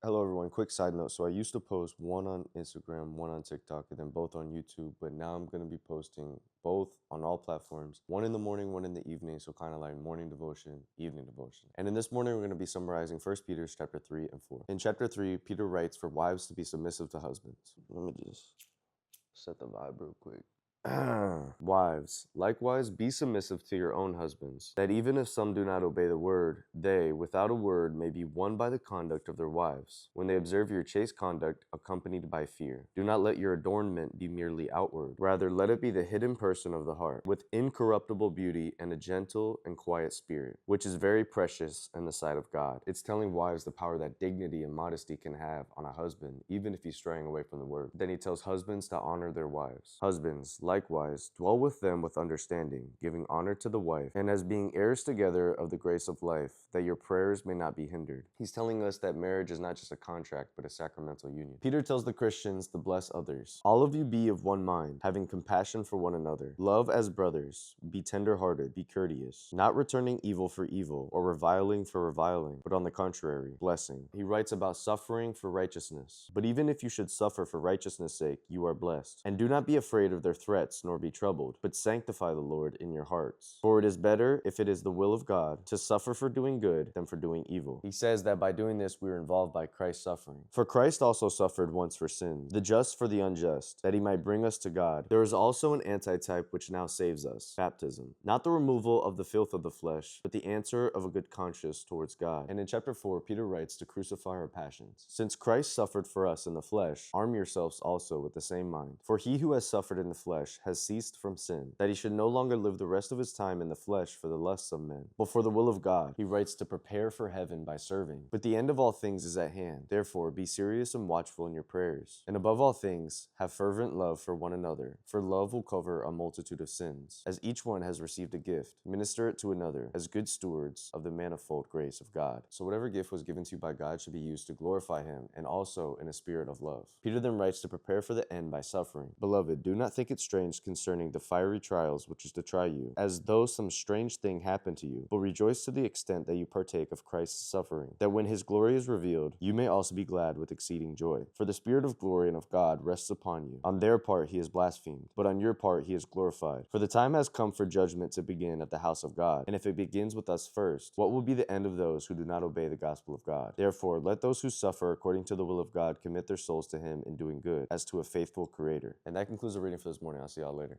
Hello everyone, quick side note. So I used to post one on Instagram, one on TikTok, and then both on YouTube, but now I'm going to be posting both on all platforms, one in the morning, one in the evening, so kind of like morning devotion, evening devotion. And in this morning, we're going to be summarizing 1 Peter chapter 3 and 4. In chapter 3, Peter writes for wives to be submissive to husbands. Let me just set the vibe real quick. Wives, likewise be submissive to your own husbands, that even if some do not obey the word, they, without a word, may be won by the conduct of their wives, when they observe your chaste conduct accompanied by fear. Do not let your adornment be merely outward, rather let it be the hidden person of the heart, with incorruptible beauty and a gentle and quiet spirit, which is very precious in the sight of God. It's telling wives the power that dignity and modesty can have on a husband, even if he's straying away from the word. Then he tells husbands to honor their wives. Husbands, likewise, dwell with them with understanding, giving honor to the wife, and as being heirs together of the grace of life, that your prayers may not be hindered. He's telling us that marriage is not just a contract, but a sacramental union. Peter tells the Christians to bless others. All of you be of one mind, having compassion for one another. Love as brothers. Be tender-hearted. Be courteous. Not returning evil for evil, or reviling for reviling, but on the contrary, blessing. He writes about suffering for righteousness. But even if you should suffer for righteousness' sake, you are blessed. And do not be afraid of their threats, nor be troubled, but sanctify the Lord in your hearts. For it is better, if it is the will of God, to suffer for doing good than for doing evil. He says that by doing this, we are involved by Christ's suffering. For Christ also suffered once for sin, the just for the unjust, that he might bring us to God. There is also an antitype which now saves us, baptism. Not the removal of the filth of the flesh, but the answer of a good conscience towards God. And in chapter 4, Peter writes to crucify our passions. Since Christ suffered for us in the flesh, arm yourselves also with the same mind. For he who has suffered in the flesh has ceased from sin, that he should no longer live the rest of his time in the flesh for the lusts of men, but for the will of God. He writes to prepare for heaven by serving. But the end of all things is at hand. Therefore, be serious and watchful in your prayers. And above all things, have fervent love for one another, for love will cover a multitude of sins. As each one has received a gift, minister it to another, as good stewards of the manifold grace of God. So whatever gift was given to you by God should be used to glorify him, and also in a spirit of love. Peter then writes to prepare for the end by suffering. Beloved, do not think it strange concerning the fiery trials which is to try you, as though some strange thing happened to you, but rejoice to the extent that you partake of Christ's suffering, that when his glory is revealed, you may also be glad with exceeding joy. For the Spirit of glory and of God rests upon you. On their part he is blasphemed, but on your part he is glorified. For the time has come for judgment to begin at the house of God, and if it begins with us first, what will be the end of those who do not obey the gospel of God? Therefore, let those who suffer according to the will of God commit their souls to him in doing good, as to a faithful Creator. And that concludes the reading for this morning. I'll see y'all later.